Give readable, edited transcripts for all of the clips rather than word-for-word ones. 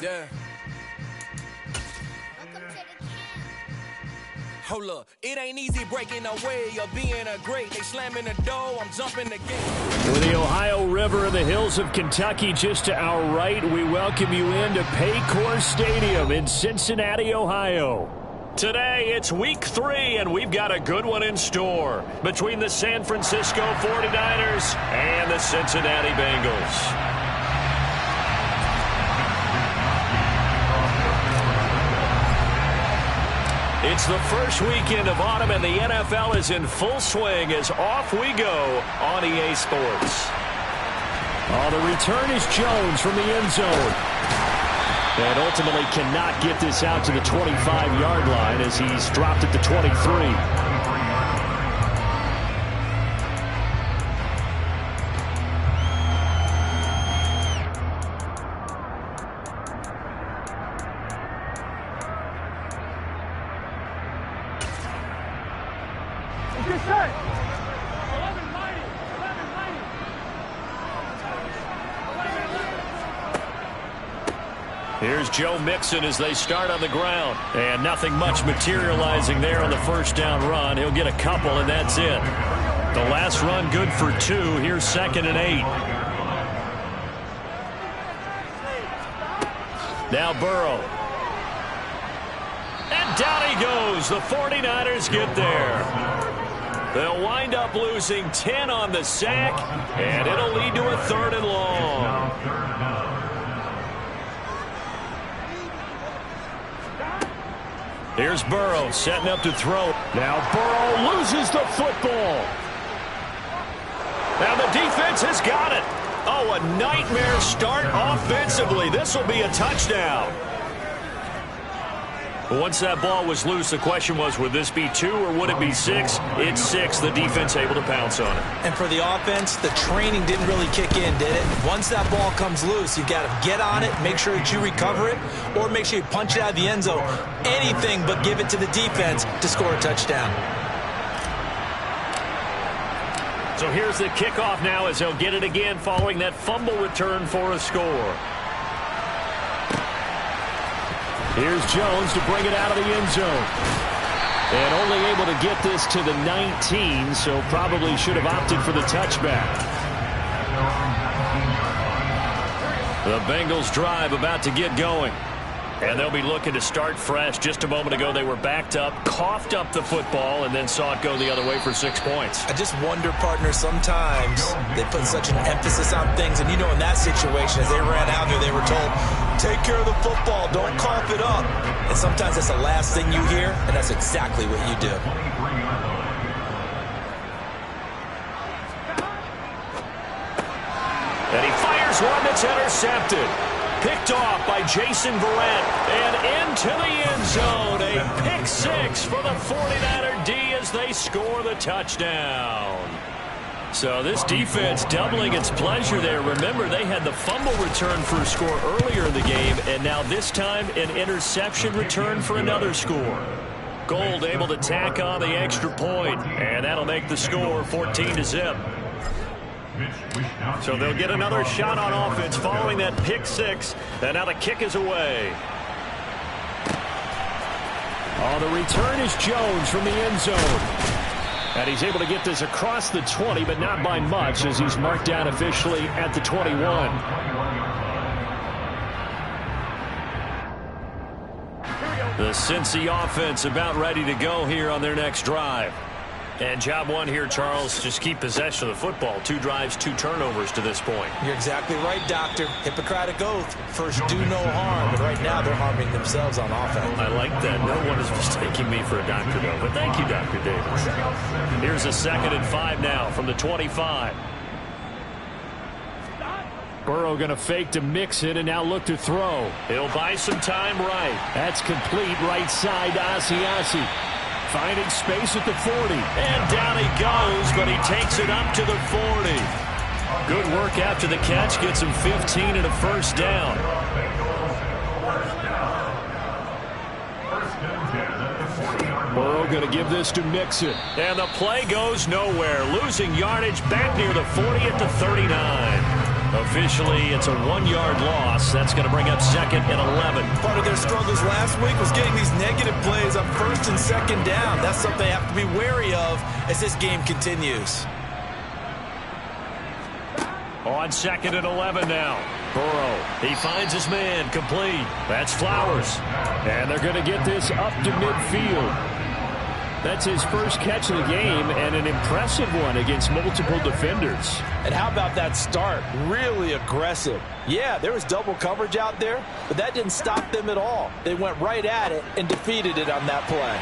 Yeah. Hold up, it ain't easy breaking away or being a great. They slamming the door, I'm jumping the gate. With the Ohio River and the hills of Kentucky just to our right, we welcome you into Paycor Stadium in Cincinnati, Ohio. Today, it's week 3, and we've got a good one in store between the San Francisco 49ers and the Cincinnati Bengals. It's the first weekend of autumn, and the NFL is in full swing as off we go on EA Sports. Oh, the return is Jones from the end zone. And ultimately cannot get this out to the 25-yard line as he's dropped at the 23. Here's Joe Mixon as they start on the ground. And nothing much materializing there on the first down run. He'll get a couple, and that's it. The last run good for 2. Here's 2nd and 8. Now Burrow. And down he goes. The 49ers get there. They'll wind up losing 10 on the sack, and it'll lead to a 3rd and long. Here's Burrow setting up to throw. Now Burrow loses the football. Now the defense has got it. Oh, a nightmare start offensively. This will be a touchdown. Once that ball was loose, the question was, would this be 2 or would it be 6? It's 6. The defense able to pounce on it. And for the offense, the training didn't really kick in, did it? Once that ball comes loose, you've got to get on it, make sure that you recover it, or make sure you punch it out of the end zone. Anything but give it to the defense to score a touchdown. So here's the kickoff now as they'll get it again following that fumble return for a score. Here's Jones to bring it out of the end zone. And only able to get this to the 19, so probably should have opted for the touchback. The Bengals drive about to get going. And they'll be looking to start fresh. Just a moment ago, they were backed up, coughed up the football, and then saw it go the other way for 6 points. I just wonder, partner, sometimes they put such an emphasis on things. And, you know, in that situation, as they ran out there, they were told, take care of the football, don't cough it up. And sometimes that's the last thing you hear, and that's exactly what you do. And he fires one that's intercepted. Picked off by Jason Verrett and into the end zone. A pick 6 for the 49er D as they score the touchdown. So this defense doubling its pleasure there. Remember, they had the fumble return for a score earlier in the game, and now this time an interception return for another score. Gold able to tack on the extra point, and that'll make the score 14-0. So they'll get another shot on offense following that pick 6. And now the kick is away. Oh, the return is Jones from the end zone. And he's able to get this across the 20, but not by much as he's marked down officially at the 21. The Cincy offense about ready to go here on their next drive. And job one here, Charles, just keep possession of the football. 2 drives, 2 turnovers to this point. You're exactly right, Doctor. Hippocratic oath. First, do no harm. But right now, they're harming themselves on offense. I like that. No one is mistaking me for a doctor, though. But thank you, Dr. Davis. Here's a 2nd and 5 now from the 25. Burrow going to fake to Mixon and now look to throw. He'll buy some time right. That's complete right side to Asiasi. Finding space at the 40. And down he goes, but he takes it up to the 40. Good work after the catch. Gets him 15 and a first down. Burrow going to give this to Mixon. And the play goes nowhere. Losing yardage back near the 40 at the 39. Officially, it's a 1-yard loss. That's going to bring up 2nd and 11. Part of their struggles last week was getting these negative plays on 1st and 2nd down. That's something they have to be wary of as this game continues. On 2nd and 11 now. Burrow, he finds his man, complete. That's Flowers. And they're going to get this up to midfield. That's his first catch of the game, and an impressive one against multiple defenders. And how about that start? Really aggressive. Yeah, there was double coverage out there, but that didn't stop them at all. They went right at it and defeated it on that play.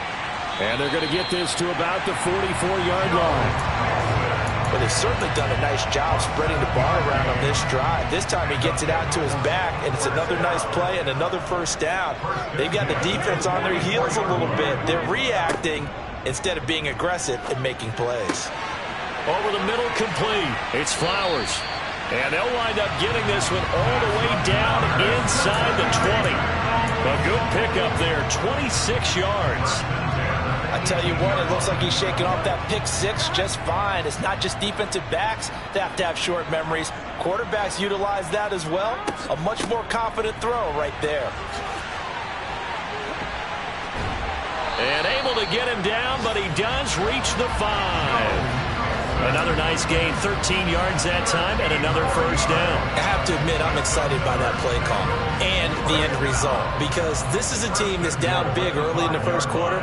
And they're going to get this to about the 44-yard line. But they've certainly done a nice job spreading the ball around on this drive. This time he gets it out to his back, and it's another nice play and another first down. They've got the defense on their heels a little bit. They're reacting instead of being aggressive and making plays. Over the middle, complete. It's Flowers. And they'll wind up getting this one all the way down inside the 20. A good pickup there, 26 yards. I tell you what, it looks like he's shaking off that pick six just fine. It's not just defensive backs that have to have short memories. Quarterbacks utilize that as well. A much more confident throw right there. And able to get him down, but he does reach the 5. Another nice gain, 13 yards that time, and another first down. I have to admit, I'm excited by that play call and the end result, because this is a team that's down big early in the first quarter,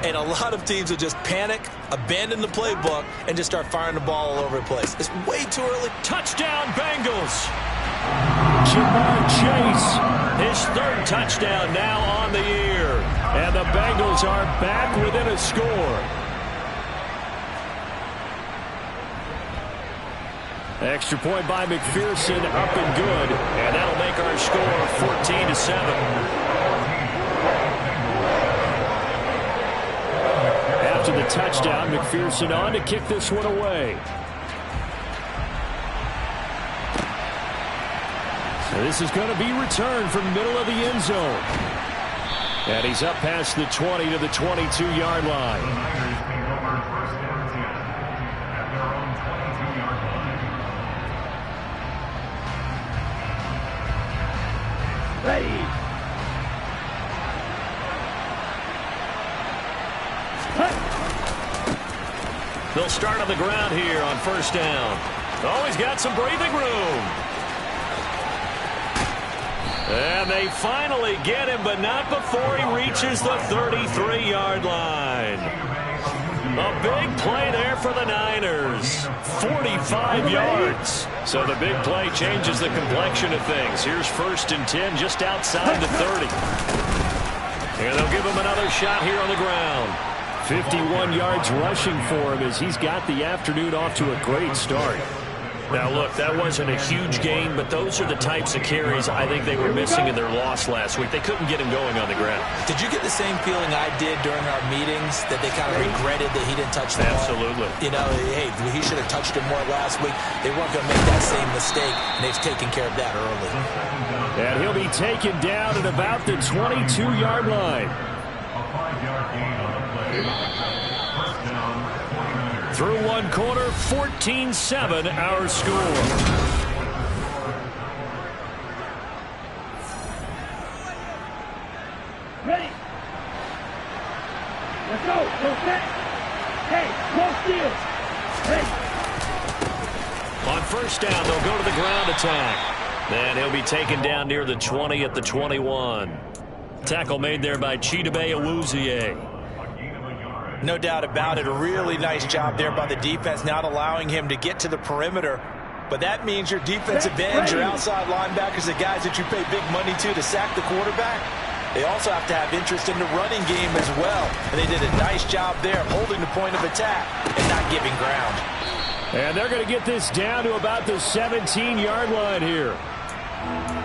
and a lot of teams will just panic, abandon the playbook, and just start firing the ball all over the place. It's way too early. Touchdown, Bengals. Jamar Chase, his 3rd touchdown now on the year. And the Bengals are back within a score. Extra point by McPherson, up and good. And that'll make our score 14-7. After the touchdown, McPherson on to kick this one away. So this is going to be returned from middle of the end zone. And he's up past the 20 to the 22-yard line. Ready. They'll start on the ground here on first down. Oh, he's got some breathing room. And they finally get him, but not before he reaches the 33-yard line. A big play there for the Niners. 45 yards. So the big play changes the complexion of things. Here's 1st and 10 just outside the 30. And they'll give him another shot here on the ground. 51 yards rushing for him as he's got the afternoon off to a great start. Now, look, that wasn't a huge gain, but those are the types of carries I think they were missing in their loss last week. They couldn't get him going on the ground. Did you get the same feeling I did during our meetings, that they kind of regretted that he didn't touch the ball? Absolutely. You know, hey, he should have touched him more last week. They weren't going to make that same mistake, and they've taken care of that early. And he'll be taken down at about the 22-yard line. Through one quarter, 14-7 our score. Ready. Let's go. Go set. Hey, close steal. Ready. On first down, they'll go to the ground attack. And he'll be taken down near the 20 at the 21. Tackle made there by Chidobe Awuzie. No doubt about it. A really nice job there by the defense, not allowing him to get to the perimeter. But that means your defensive ends, your outside linebackers, the guys that you pay big money to sack the quarterback, they also have to have interest in the running game as well. And they did a nice job there holding the point of attack and not giving ground. And they're going to get this down to about the 17-yard line here.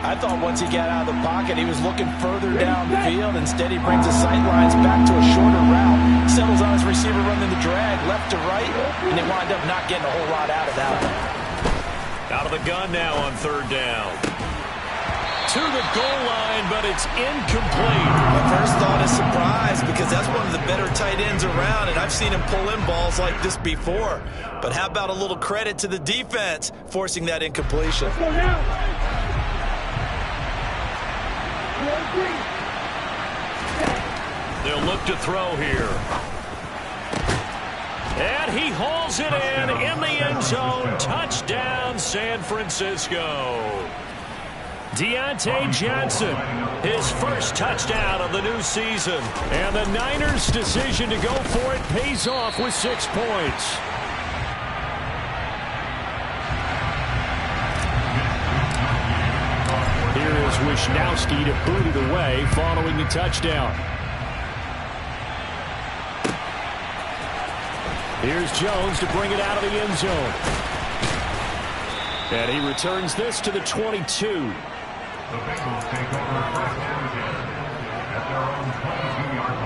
I thought once he got out of the pocket, he was looking further downfield. Instead, he brings the sightlines back to a shorter route, settles on his receiver running the drag left to right, and they wind up not getting a whole lot out of that one. Out of the gun now on third down. To the goal line, but it's incomplete. My first thought is surprise, because That's one of the better tight ends around, and I've seen him pull in balls like this before. But how about a little credit to the defense forcing that incompletion? Let's go now. They'll look to throw here. And he hauls it in the end zone. Touchdown, San Francisco. Deontay Johnson, his first touchdown of the new season. And the Niners' decision to go for it pays off with 6 points. Here is Wisnowski to boot it away following the touchdown. Here's Jones to bring it out of the end zone. And he returns this to the 22. The Bengals take over first down again at their own 22-yard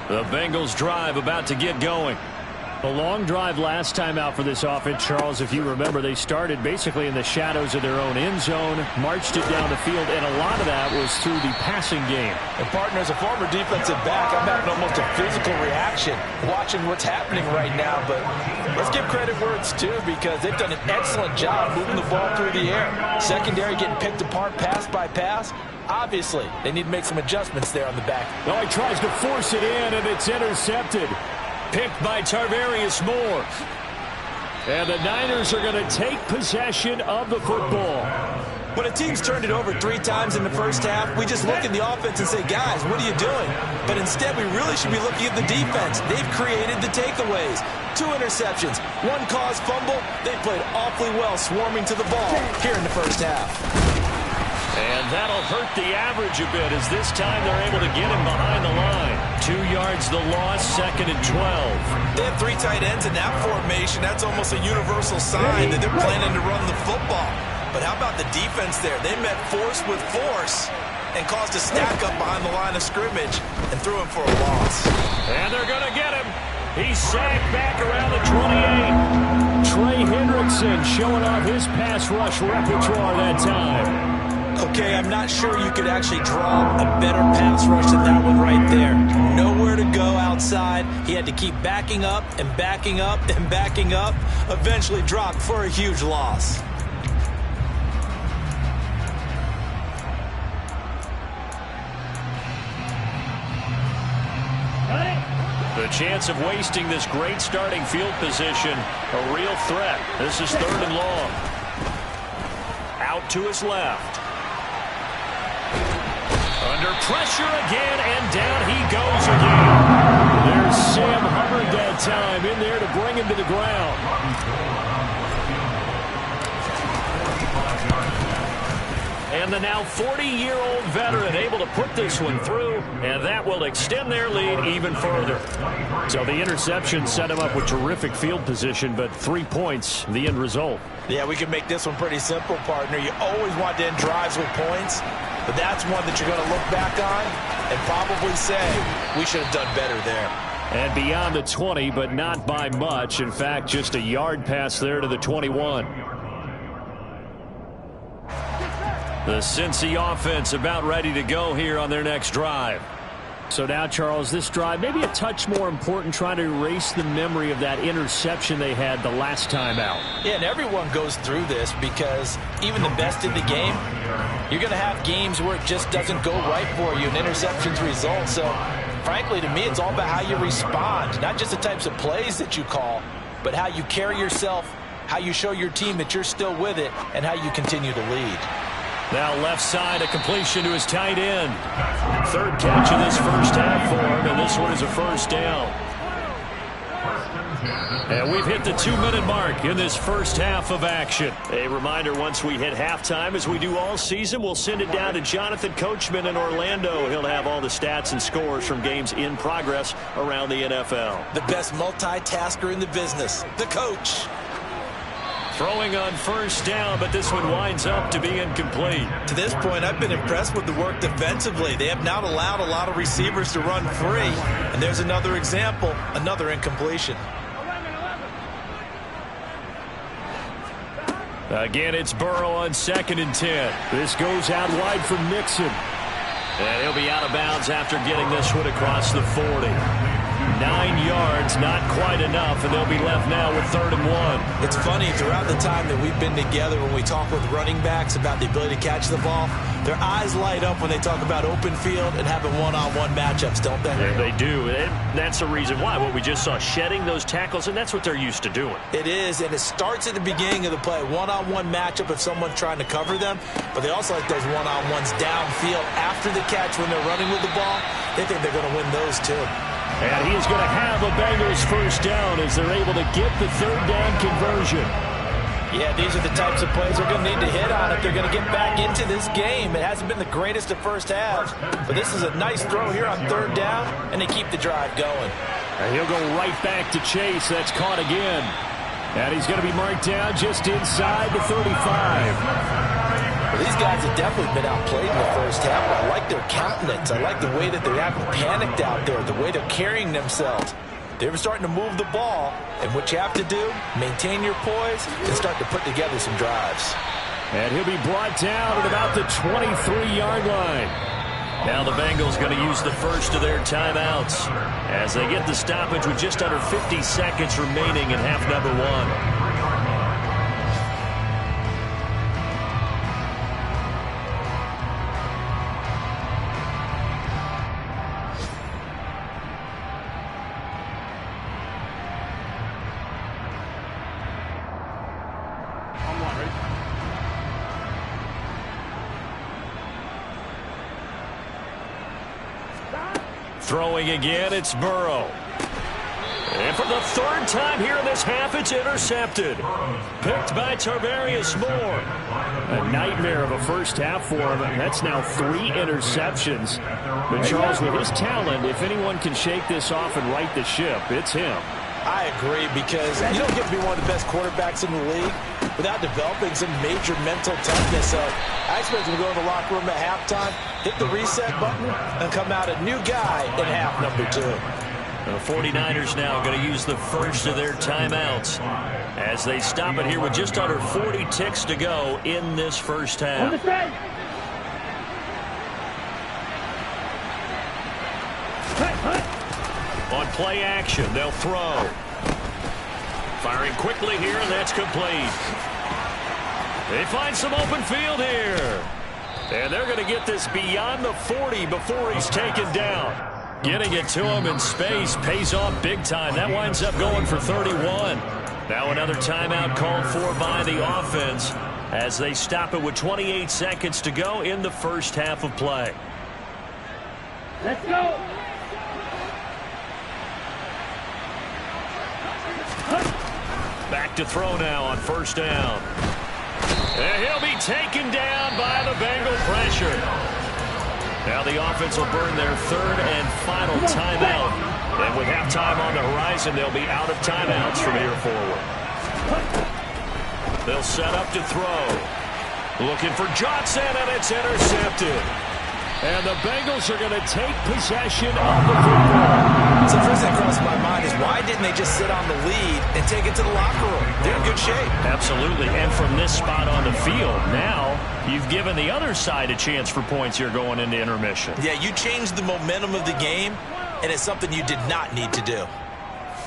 line. The Bengals drive about to get going. A long drive last time out for this offense, Charles. If you remember, they started basically in the shadows of their own end zone, marched it down the field, and a lot of that was through the passing game. And partner, as a former defensive back, I'm having almost a physical reaction watching what's happening right now. But let's give credit where it's due, because they've done an excellent job moving the ball through the air. Secondary getting picked apart pass by pass. Obviously, they need to make some adjustments there on the back. Well, he tries to force it in, and it's intercepted. Picked by Tarvarius Moore. And the Niners are going to take possession of the football. When a team's turned it over 3 times in the first half, we just look at the offense and say, guys, what are you doing? But instead, we really should be looking at the defense. They've created the takeaways. 2 interceptions, 1 caused fumble. They played awfully well swarming to the ball here in the first half. And that'll hurt the average a bit, as this time they're able to get him behind the line. 2 yards the loss, 2nd and 12. They have 3 tight ends in that formation. That's almost a universal sign that they're planning to run the football. But how about the defense there? They met force with force and caused a stack up behind the line of scrimmage and threw him for a loss. And they're going to get him. He's sacked back around the 28. Trey Hendrickson showing off his pass rush repertoire that time. Okay, I'm not sure you could actually draw a better pass rush than that one right there. Nowhere to go outside. He had to keep backing up and backing up and backing up. Eventually dropped for a huge loss. The chance of wasting this great starting field position, a real threat. This is 3rd and long. Out to his left. Under pressure again, and down he goes again. There's Sam Hubbard that time in there to bring him to the ground. And the now 40-year-old veteran able to put this one through, and that will extend their lead even further. So the interception set him up with terrific field position, but 3 points, the end result. Yeah, we can make this one pretty simple, partner. You always want to end drives with points, but that's one that you're going to look back on and probably say, we should have done better there. And beyond the 20, but not by much. In fact, just a yard pass there to the 21. The Cincy offense about ready to go here on their next drive. So now, Charles, this drive maybe a touch more important, trying to erase the memory of that interception they had the last time out. Yeah, and everyone goes through this, because even the best in the game, you're going to have games where it just doesn't go right for you and interceptions result. So, frankly, to me, it's all about how you respond, not just the types of plays that you call, but how you carry yourself, how you show your team that you're still with it, and how you continue to lead. Now left side, a completion to his tight end. 3rd catch of this first half for him, and this one is a first down. And we've hit the 2-minute mark in this first half of action. A reminder, once we hit halftime, as we do all season, we'll send it down to Jonathan Coachman in Orlando. He'll have all the stats and scores from games in progress around the NFL. The best multitasker in the business, the coach. Throwing on first down, but this one winds up to be incomplete. To this point, I've been impressed with the work defensively. They have not allowed a lot of receivers to run free. And there's another example, another incompletion. Again, it's Burrow on 2nd and 10. This goes out wide for Mixon. And he'll be out of bounds after getting this one across the 40. 9 yards, not quite enough, and they'll be left now with 3rd and 1. It's funny, throughout the time that we've been together, when we talk with running backs about the ability to catch the ball, their eyes light up when they talk about open field and having one-on-one matchups, don't they? Yeah, they do, and that's the reason why. What we just saw, shedding those tackles, and that's what they're used to doing. It is, and it starts at the beginning of the play. One-on-one matchup if someone's trying to cover them, but they also like those one-on-ones downfield after the catch when they're running with the ball. They think they're going to win those too. And he's going to have a Bengals first down as they're able to get the 3rd down conversion. Yeah, these are the types of plays they're going to need to hit on if they're going to get back into this game. It hasn't been the greatest of first halves, but this is a nice throw here on 3rd down, and they keep the drive going. And he'll go right back to Chase. That's caught again. And he's going to be marked down just inside the 35. Well, these guys have definitely been outplayed in the first half. I like their countenance. I like the way that they're acting panicked out there, the way they're carrying themselves. They're starting to move the ball, and what you have to do, maintain your poise and start to put together some drives. And he'll be brought down at about the 23-yard line. Now the Bengals going to use the first of their timeouts as they get the stoppage with just under 50 seconds remaining in half number 1. Throwing again, it's Burrow. And for the 3rd time here in this half, it's intercepted. Picked by Tarvarius Moore. A nightmare of a first half for him. That's now 3 interceptions. But Charles, with his talent, if anyone can shake this off and right the ship, it's him. I agree, because you don't get to be one of the best quarterbacks in the league without developing some major mental toughness. So I expect him to go to the locker room at halftime, hit the reset button, and come out a new guy in half number 2. The 49ers now going to use the first of their timeouts as they stop it here with just under 40 ticks to go in this first half. On play action, they'll throw. Firing quickly here, and that's complete. They find some open field here. And they're going to get this beyond the 40 before he's taken down. Getting it to him in space pays off big time. That winds up going for 31. Now another timeout called for by the offense as they stop it with 28 seconds to go in the first half of play. Let's go. Back to throw now on first down. And he'll be taken down by the Bengal pressure. Now the offense will burn their 3rd and final timeout. And with halftime on the horizon, they'll be out of timeouts from here forward. They'll set up to throw. Looking for Johnson, and it's intercepted. And the Bengals are going to take possession of the football. So the first thing that crosses my mind is, why didn't they just sit on the lead and take it to the locker room? They're in good shape. Absolutely. And from this spot on the field, now you've given the other side a chance for points here going into intermission. Yeah, you changed the momentum of the game, and it's something you did not need to do.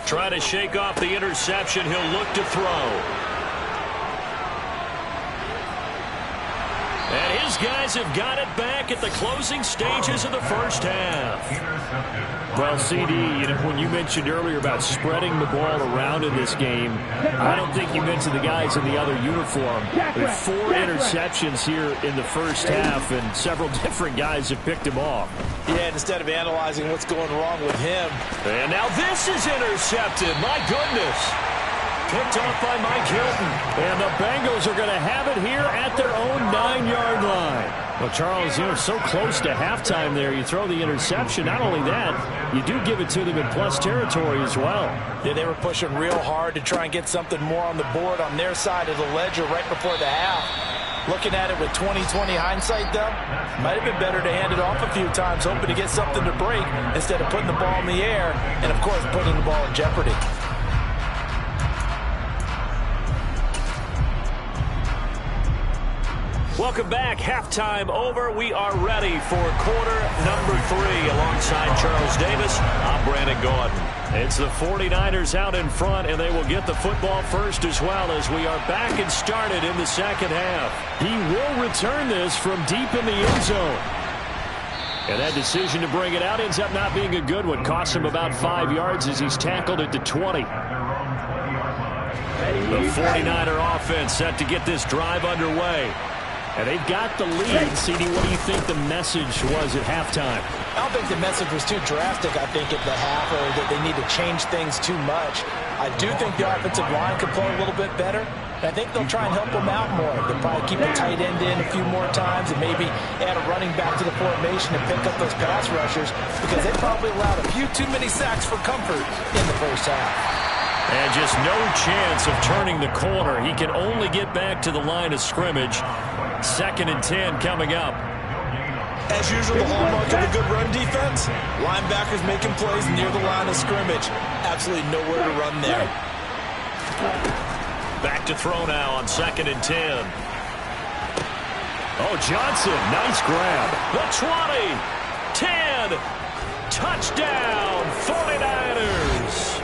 Try to shake off the interception. He'll look to throw. And his guys have got it back at the closing stages of the first half. Well, CD, when you mentioned earlier about spreading the ball around in this game, I don't think you mentioned the guys in the other uniform. There are 4 interceptions here in the first half, and several different guys have picked him off. Yeah, and instead of analyzing what's going wrong with him. And now this is intercepted. My goodness. Picked off by Mike Hilton. And the Bengals are going to have it here at their own 9-yard line. Well, Charles, so close to halftime there. You throw the interception. Not only that, you do give it to them in plus territory as well. Yeah, they were pushing real hard to try and get something more on the board on their side of the ledger right before the half. Looking at it with 20/20 hindsight, though, might have been better to hand it off a few times, hoping to get something to break instead of putting the ball in the air and, of course, putting the ball in jeopardy. Welcome back. Halftime over. We are ready for quarter number 3. Alongside Charles Davis, I'm Brandon Gordon. It's the 49ers out in front, and they will get the football first as well as we are back and started in the second half. He will return this from deep in the end zone. And that decision to bring it out ends up not being a good one. Costs him about 5 yards as he's tackled at the 20. The 49er offense set to get this drive underway. And they've got the lead. CD, what do you think the message was at halftime? I don't think the message was too drastic, I think, at the half, or that they need to change things too much. I do think the offensive line could play a little bit better. And I think they'll try and help them out more. They'll probably keep the tight end in a few more times and maybe add a running back to the formation and pick up those pass rushers because they probably allowed a few too many sacks for comfort in the first half. And just no chance of turning the corner. He can only get back to the line of scrimmage. 2nd and 10 coming up. As usual, the hallmark of a good run defense, linebackers making plays near the line of scrimmage. Absolutely nowhere to run there. Back to throw now on 2nd and 10. Oh, Johnson, nice grab. The 20, 10, touchdown, 49ers.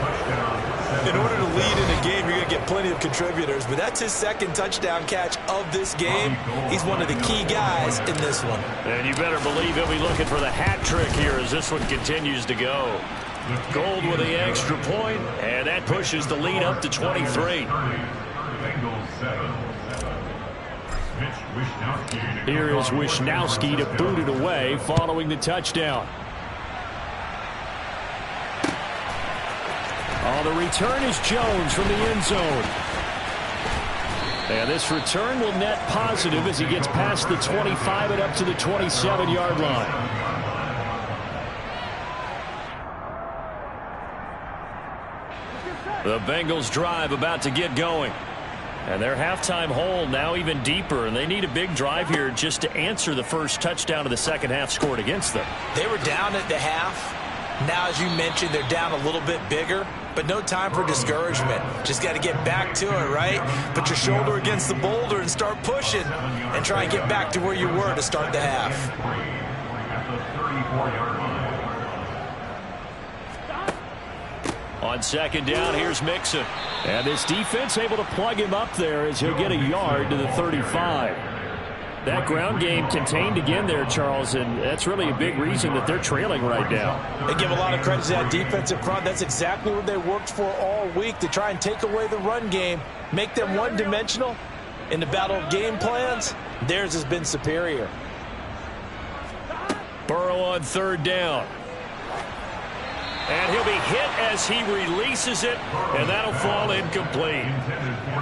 In order to lead in a game, you're going to get plenty of contributors, but that's his 2nd touchdown catch of this game. He's one of the key guys in this one. And you better believe he'll be looking for the hat trick here as this one continues to go. Gold with the extra point, and that pushes the lead up to 23. Here is Wishnowski to boot it away following the touchdown. Oh, the return is Jones from the end zone. And this return will net positive as he gets past the 25 and up to the 27-yard line. The Bengals drive about to get going. And their halftime hole now even deeper, and they need a big drive here just to answer the first touchdown of the second half scored against them. They were down at the half. Now, as you mentioned, they're down a little bit bigger, but no time for discouragement. Just got to get back to it, right? Put your shoulder against the boulder and start pushing and try and get back to where you were to start the half. On 2nd down, here's Mixon. And this defense able to plug him up there as he'll get a yard to the 35. That ground game contained again there, Charles, and that's really a big reason that they're trailing right now. They give a lot of credit to that defensive front. That's exactly what they worked for all week, to try and take away the run game, make them one-dimensional. In the battle of game plans, theirs has been superior. Burrow on 3rd down. And he'll be hit as he releases it, and that'll fall incomplete.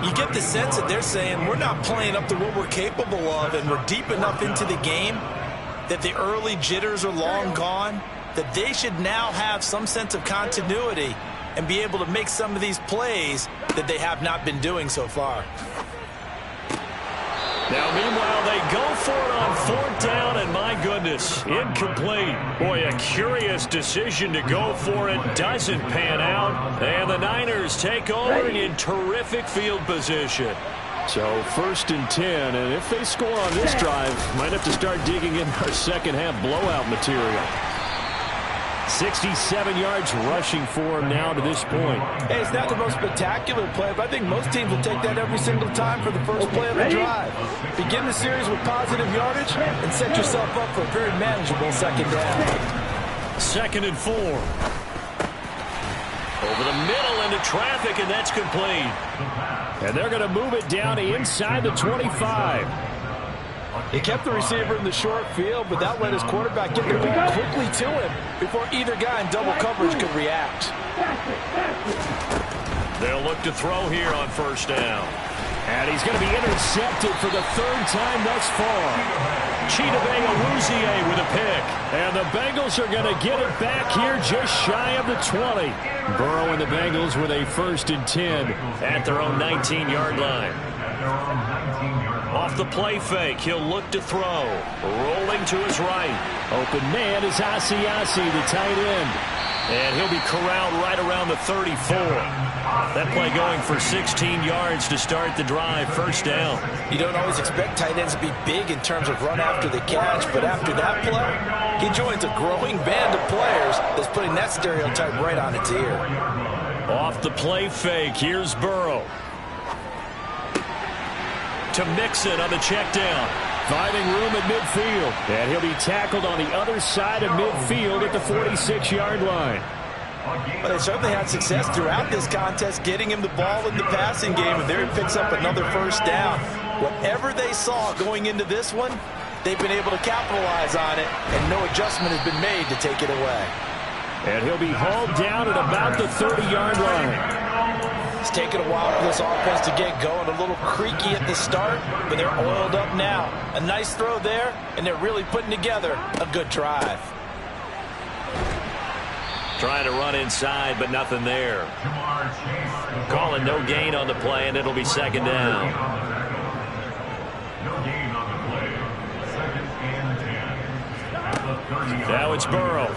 You get the sense that they're saying we're not playing up to what we're capable of, and we're deep enough into the game that the early jitters are long gone, that they should now have some sense of continuity and be able to make some of these plays that they have not been doing so far. Now, meanwhile, they go for it on 4th down, and my goodness, incomplete. Boy, a curious decision to go for it. Doesn't pan out, and the Niners take over in terrific field position. So 1st and 10, and if they score on this drive, might have to start digging in our second half blowout material. 67 yards rushing for him now to this point. Hey, it's not the most spectacular play, but I think most teams will take that every single time for the first play of the drive. Begin the series with positive yardage and set yourself up for a very manageable second down. 2nd and 4. Over the middle into traffic, and that's complete. And they're going to move it down inside the 25. He kept the receiver in the short field, but that let his quarterback get the ball quickly to him before either guy in double coverage could react. They'll look to throw here on 1st down. And he's going to be intercepted for the 3rd time thus far. Chidobe Awuzie with a pick. And the Bengals are going to get it back here just shy of the 20. Burrow and the Bengals with a 1st and 10 at their own 19-yard line. Off the play fake, he'll look to throw. Rolling to his right. Open man is Asiasi, the tight end. And he'll be corralled right around the 34. That play going for 16 yards to start the drive. First down. You don't always expect tight ends to be big in terms of run after the catch, but after that play, he joins a growing band of players that's putting that stereotype right on its ear. Off the play fake, here's Burrow. To Mixon on the check down. Finding room at midfield. And he'll be tackled on the other side of midfield at the 46-yard line. Well, they certainly had success throughout this contest getting him the ball in the passing game, and there he picks up another first down. Whatever they saw going into this one, they've been able to capitalize on it, and no adjustment has been made to take it away. And he'll be hauled down at about the 30-yard line. It's taken a while for this offense to get going. A little creaky at the start, but they're oiled up now. A nice throw there, and they're really putting together a good drive. Trying to run inside, but nothing there. Calling no gain on the play, and it'll be second down. No gain on the play. Second and 10. At the 30-yard Now it's Burrow.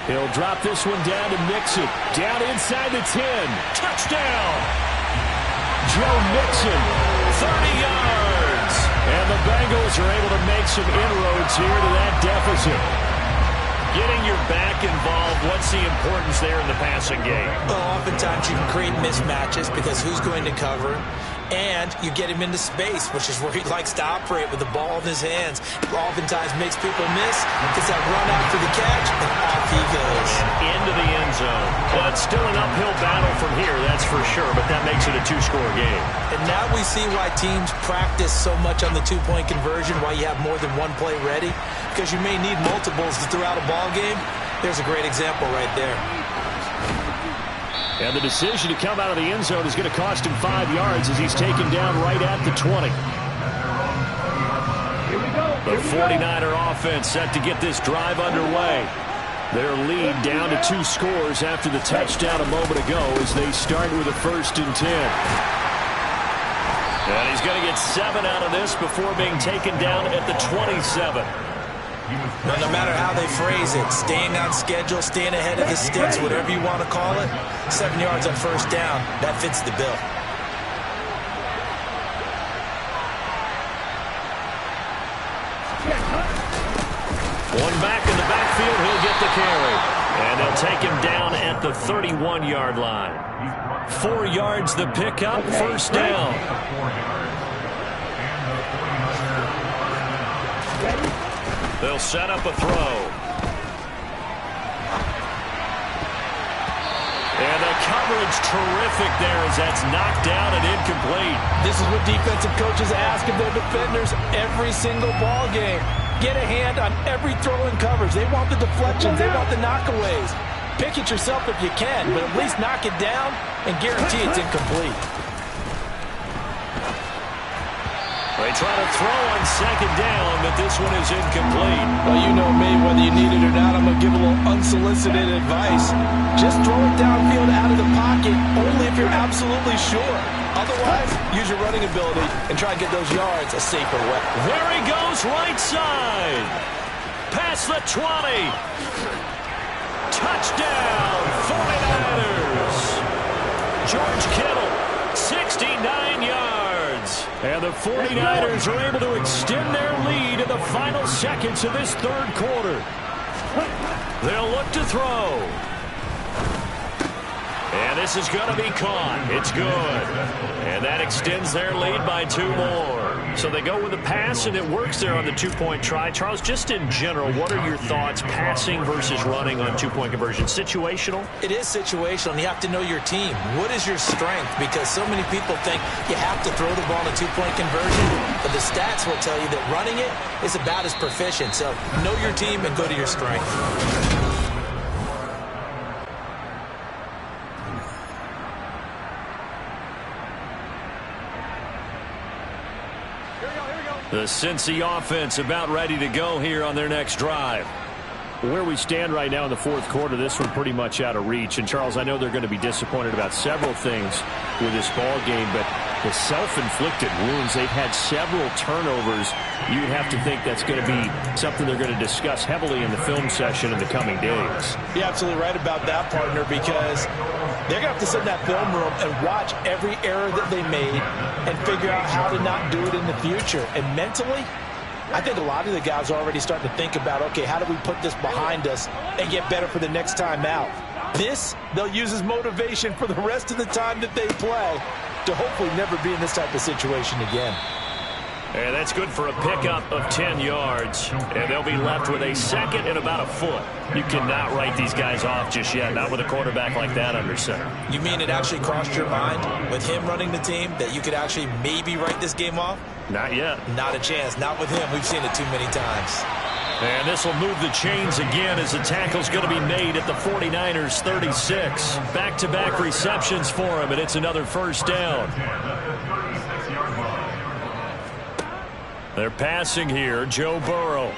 He'll drop this one down to Mixon. Down inside the 10. Touchdown! Joe Mixon, 30 yards. And the Bengals are able to make some inroads here to that deficit. Getting your back involved, what's the importance there in the passing game? Well, oftentimes you can create mismatches because who's going to cover, and you get him into space, which is where he likes to operate with the ball in his hands. Oftentimes makes people miss, gets that run after the catch, and off he goes. And into the end zone. But still an uphill battle from here, that's for sure, but that makes it a two-score game. And now we see why teams practice so much on the two-point conversion, why you have more than one play ready, because you may need multiples to throw out a ball game. There's a great example right there. And the decision to come out of the end zone is going to cost him 5 yards as he's taken down right at the 20. The 49er offense set to get this drive underway. Their lead down to 2 scores after the touchdown a moment ago as they start with a 1st and 10. And he's going to get 7 out of this before being taken down at the 27. Well, no matter how they phrase it, staying on schedule, staying ahead of the sticks, whatever you want to call it, 7 yards on first down, that fits the bill. One back in the backfield, he'll get the carry. And they'll take him down at the 31-yard line. 4 yards the pickup, first down. They'll set up a throw. And the coverage terrific there as that's knocked down and incomplete. This is what defensive coaches ask of their defenders every single ball game. Get a hand on every throw in coverage. They want the deflections. They want the knockaways. Pick it yourself if you can, but at least knock it down and guarantee it's incomplete. They try to throw on second down, but this one is incomplete. Well, you know me, whether you need it or not, I'm going to give a little unsolicited advice. Just throw it downfield out of the pocket, only if you're absolutely sure. Otherwise, use your running ability and try and get those yards a safer way. There he goes, right side. Past the 20. Touchdown, 49ers. George Kittle, 69 yards. And the 49ers are able to extend their lead in the final seconds of this third quarter. They'll look to throw. And this is going to be caught. It's good. And that extends their lead by 2 more. So they go with the pass, and it works there on the 2-point try. Charles, just in general, what are your thoughts passing versus running on 2-point conversion? Situational? It is situational, and you have to know your team. What is your strength? Because so many people think you have to throw the ball in a 2-point conversion, but the stats will tell you that running it is about as proficient. So know your team and go to your strength. The Cincy offense about ready to go here on their next drive. Where we stand right now in the fourth quarter, this one pretty much out of reach. And, Charles, I know they're going to be disappointed about several things with this ball game, but The self-inflicted wounds, they've had several turnovers. You'd have to think that's going to be something they're going to discuss heavily in the film session in the coming days. You're absolutely right about that, partner, because they're going to have to sit in that film room and watch every error that they made and figure out how to not do it in the future. And mentally, I think a lot of the guys are already starting to think about, okay, how do we put this behind us and get better for the next time out? This, they'll use as motivation for the rest of the time that they play to hopefully never be in this type of situation again. And that's good for a pickup of 10 yards. And they'll be left with a second and about a foot. You cannot write these guys off just yet, not with a quarterback like that under center. You mean it actually crossed your mind with him running the team that you could actually maybe write this game off? Not yet. Not a chance. Not with him. We've seen it too many times. And this will move the chains again as the tackle's going to be made at the 49ers 36. Back-to-back receptions for him, and it's another first down. They're passing here. Joe Burrow.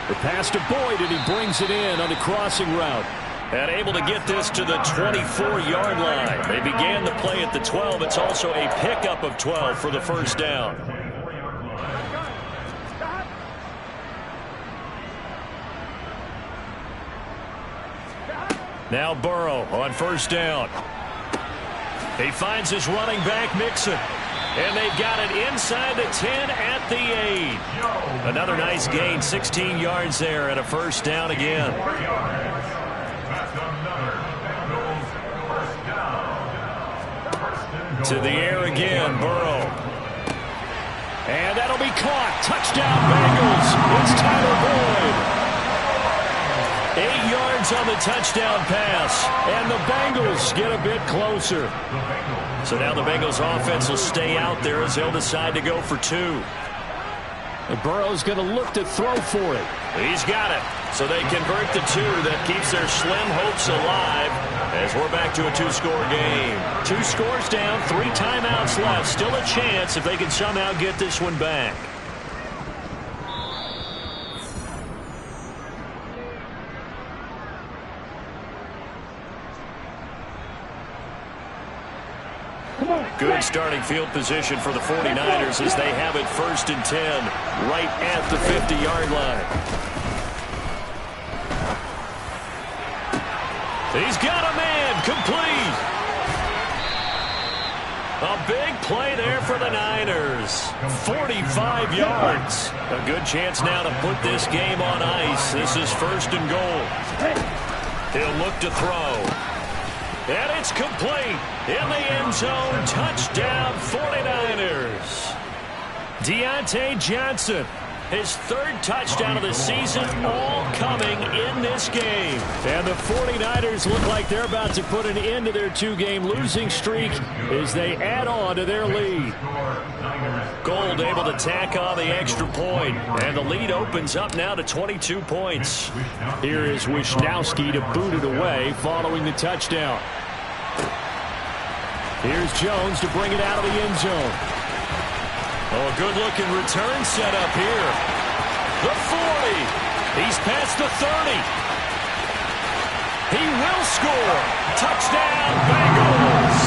The pass to Boyd, and he brings it in on the crossing route. And able to get this to the 24-yard line. They began the play at the 12. It's also a pickup of 12 for the first down. Now Burrow on first down. He finds his running back, Mixon. And they've got it inside the 10 at the 8. Another nice gain, 16 yards there and a first down again. To the air again, Burrow. And that'll be caught. Touchdown, Bengals. It's Tyler Boyd. 8 yards on the touchdown pass, and the Bengals get a bit closer. So now the Bengals offense will stay out there as they'll decide to go for 2. And Burrow's going to look to throw for it. He's got it. So they convert the 2. That keeps their slim hopes alive as we're back to a 2-score game. 2 scores down, 3 timeouts left. Still a chance if they can somehow get this one back. Good starting field position for the 49ers as they have it 1st and 10 right at the 50-yard line. He's got a man complete. A big play there for the Niners. 45 yards. A good chance now to put this game on ice. This is 1st and goal. He'll look to throw. And it's complete in the end zone. Touchdown, 49ers. Deontay Johnson, his 3rd touchdown of the season, all coming in this game. And the 49ers look like they're about to put an end to their 2-game losing streak as they add on to their lead. Gold able to tack on the extra point, and the lead opens up now to 22 points. Here is Wisnowski to boot it away following the touchdown. Here's Jones to bring it out of the end zone. Oh, a good-looking return set up here. The 40. He's past the 30. He will score. Touchdown, Bengals.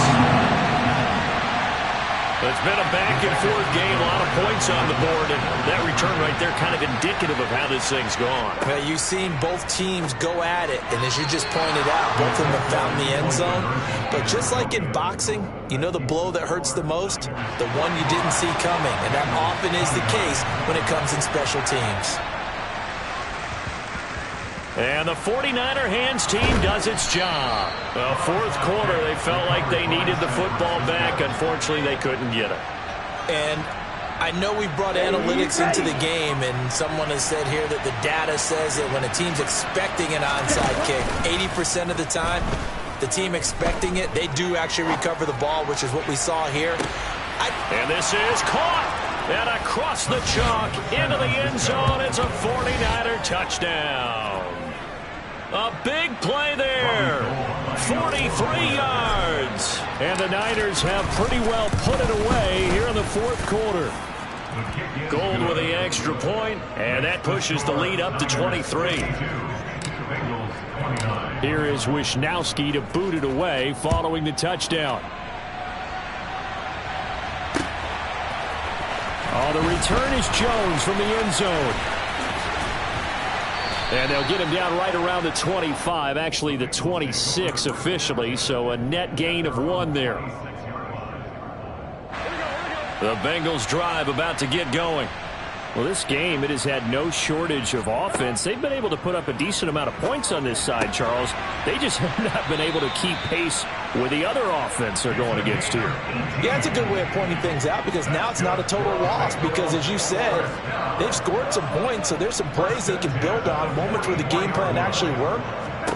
It's been a back-and-forth game, a lot of points on the board, and that return right there kind of indicative of how this thing's gone. Well, you've seen both teams go at it, and as you just pointed out, both of them have found the end zone. But just like in boxing, you know the blow that hurts the most? The one you didn't see coming, and that often is the case when it comes in special teams. And the 49er hands team does its job. The 4th quarter, they felt like they needed the football back. Unfortunately, they couldn't get it. And I know we brought analytics into the game, and someone has said here that the data says that when a team's expecting an onside kick, 80% of the time, the team expecting it, they do actually recover the ball, which is what we saw here. And this is caught. And across the chalk into the end zone. It's a 49er touchdown. A big play there. 43 yards. And the Niners have pretty well put it away here in the 4th quarter. Gold with the extra point, and that pushes the lead up to 23. Here is Wisnowski to boot it away following the touchdown. Oh, the return is Jones from the end zone. And they'll get him down right around the 25, actually the 26 officially, so a net gain of 1 there. The Bengals drive about to get going. Well, this game, it has had no shortage of offense. They've been able to put up a decent amount of points on this side, Charles. They just have not been able to keep pace with the other offense they're going against here. Yeah, it's a good way of pointing things out because now it's not a total loss because, as you said, they've scored some points, so there's some plays they can build on, moments where the game plan actually worked.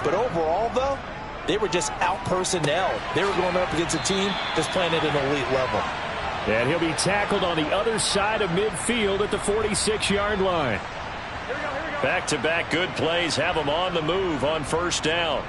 But overall, though, they were just out-personnel. They were going up against a team that's playing at an elite level. And he'll be tackled on the other side of midfield at the 46-yard line. Back-to-back good plays have him on the move on first down.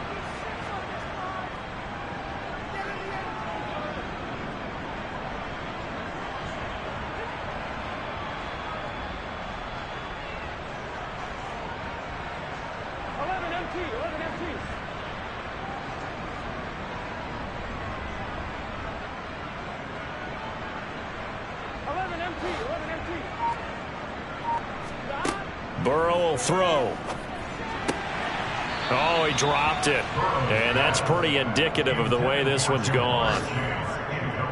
Burrow will throw. Oh, he dropped it. And that's pretty indicative of the way this one's gone.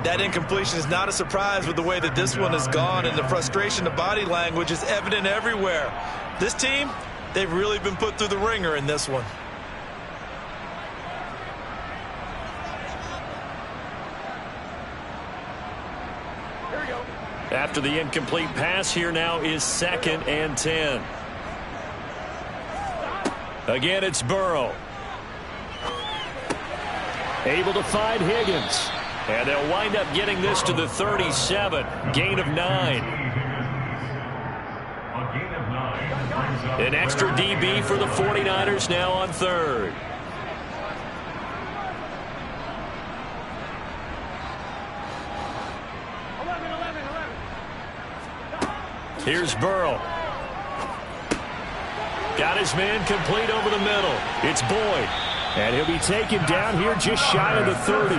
That incompletion is not a surprise with the way that this one has gone, and the frustration, the body language is evident everywhere. This team, they've really been put through the ringer in this one. After the incomplete pass, here now is 2nd and 10. Again, it's Burrow. Able to find Higgins. And they'll wind up getting this to the 37. Gain of 9. An extra DB for the 49ers now on 3rd. Here's Burrow. Got his man complete over the middle. It's Boyd. And he'll be taken down here just shy of the 30.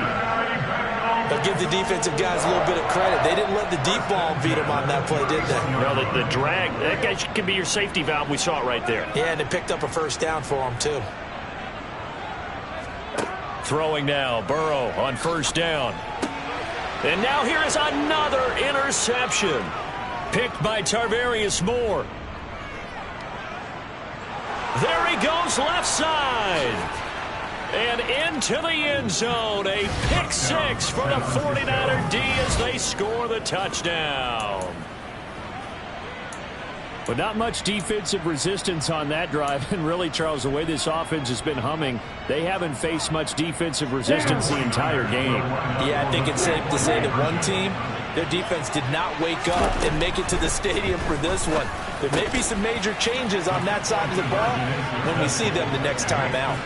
They'll give the defensive guys a little bit of credit. They didn't let the deep ball beat them on that play, did they? No, the drag, that guy can be your safety valve. We saw it right there. Yeah, and they picked up a first down for him, too. Throwing now, Burrow on first down. And now here is another interception. Picked by Tarvarius Moore. There he goes left side. And into the end zone. A pick 6 for the 49er D as they score the touchdown. But not much defensive resistance on that drive. And really, Charles, the way this offense has been humming, they haven't faced much defensive resistance the entire game. Yeah, I think it's safe to say that one team, their defense did not wake up and make it to the stadium for this one. There may be some major changes on that side of the ball when we see them the next time out.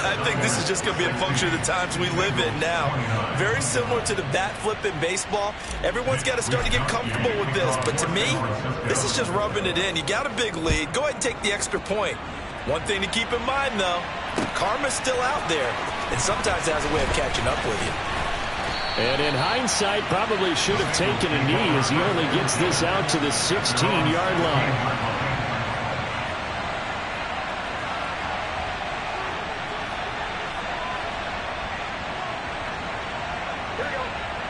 I think this is just going to be a function of the times we live in now. Very similar to the bat flip in baseball. Everyone's got to start to get comfortable with this. But to me, this is just rubbing it in. You got a big lead. Go ahead and take the extra point. One thing to keep in mind, though, karma's still out there. And sometimes it has a way of catching up with you. And in hindsight, probably should have taken a knee as he only gets this out to the 16-yard line.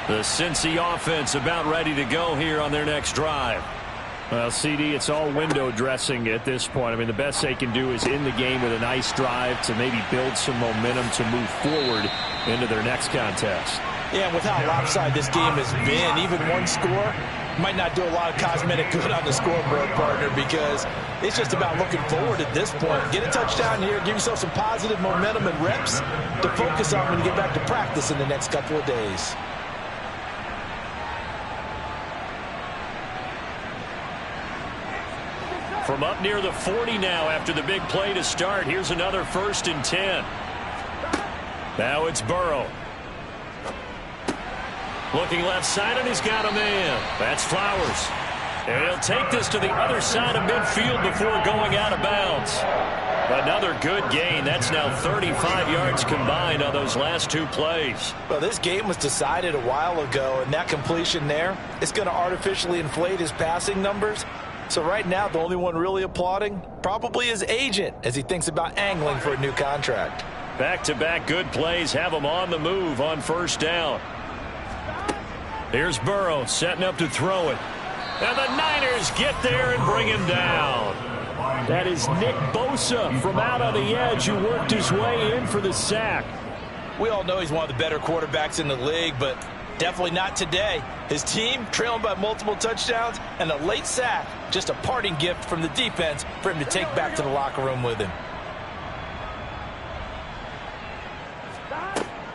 The Cincy offense about ready to go here on their next drive. Well, CD, it's all window dressing at this point. I mean, the best they can do is in the game with a nice drive to maybe build some momentum to move forward into their next contest. Yeah, and with how lopsided this game has been, even one score might not do a lot of cosmetic good on the scoreboard, partner, because it's just about looking forward at this point. Get a touchdown here, give yourself some positive momentum and reps to focus on when you get back to practice in the next couple of days. From up near the 40 now after the big play to start, here's another 1st and 10. Now it's Burrow. Looking left side, and he's got a man. That's Flowers. And he'll take this to the other side of midfield before going out of bounds. Another good gain. That's now 35 yards combined on those last 2 plays. Well, this game was decided a while ago, and that completion there is going to artificially inflate his passing numbers. So right now, the only one really applauding probably his agent as he thinks about angling for a new contract. Back-to-back good plays have him on the move on first down. Here's Burrow setting up to throw it. And the Niners get there and bring him down. That is Nick Bosa from out on the edge who worked his way in for the sack. We all know he's one of the better quarterbacks in the league, but definitely not today. His team trailing by multiple touchdowns and a late sack, just a parting gift from the defense for him to take back to the locker room with him.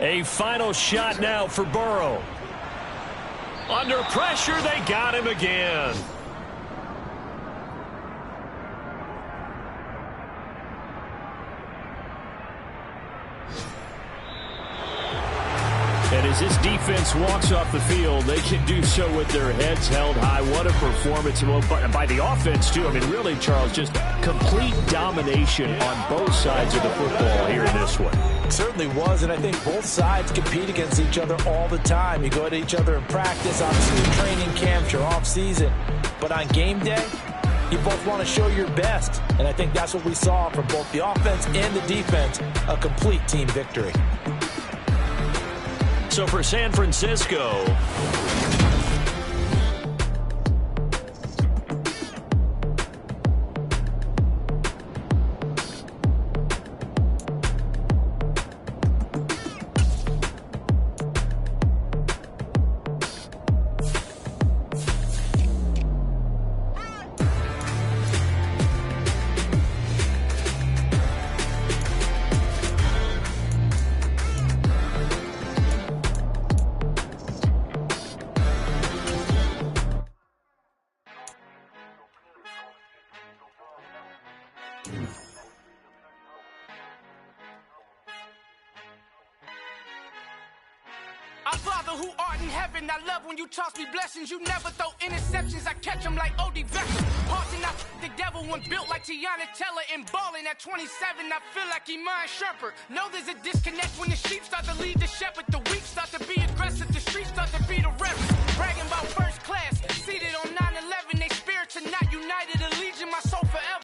A final shot now for Burrow. Under pressure, they got him again. And as this defense walks off the field, they can do so with their heads held high. What a performance by the offense, too. I mean, really, Charles, just complete domination on both sides of the football here in this one. It certainly was, and I think both sides compete against each other all the time. You go at each other in practice, obviously in training camps, your off-season. But on game day, you both want to show your best. And I think that's what we saw from both the offense and the defense, a complete team victory. So for San Francisco, Our Father who art in heaven, I love when you toss me blessings. You never throw interceptions, I catch them like O.D. Beckham. Parting out the devil when built like Tiana Teller and balling at 27. I feel like Iman Shumpert. Know there's a disconnect when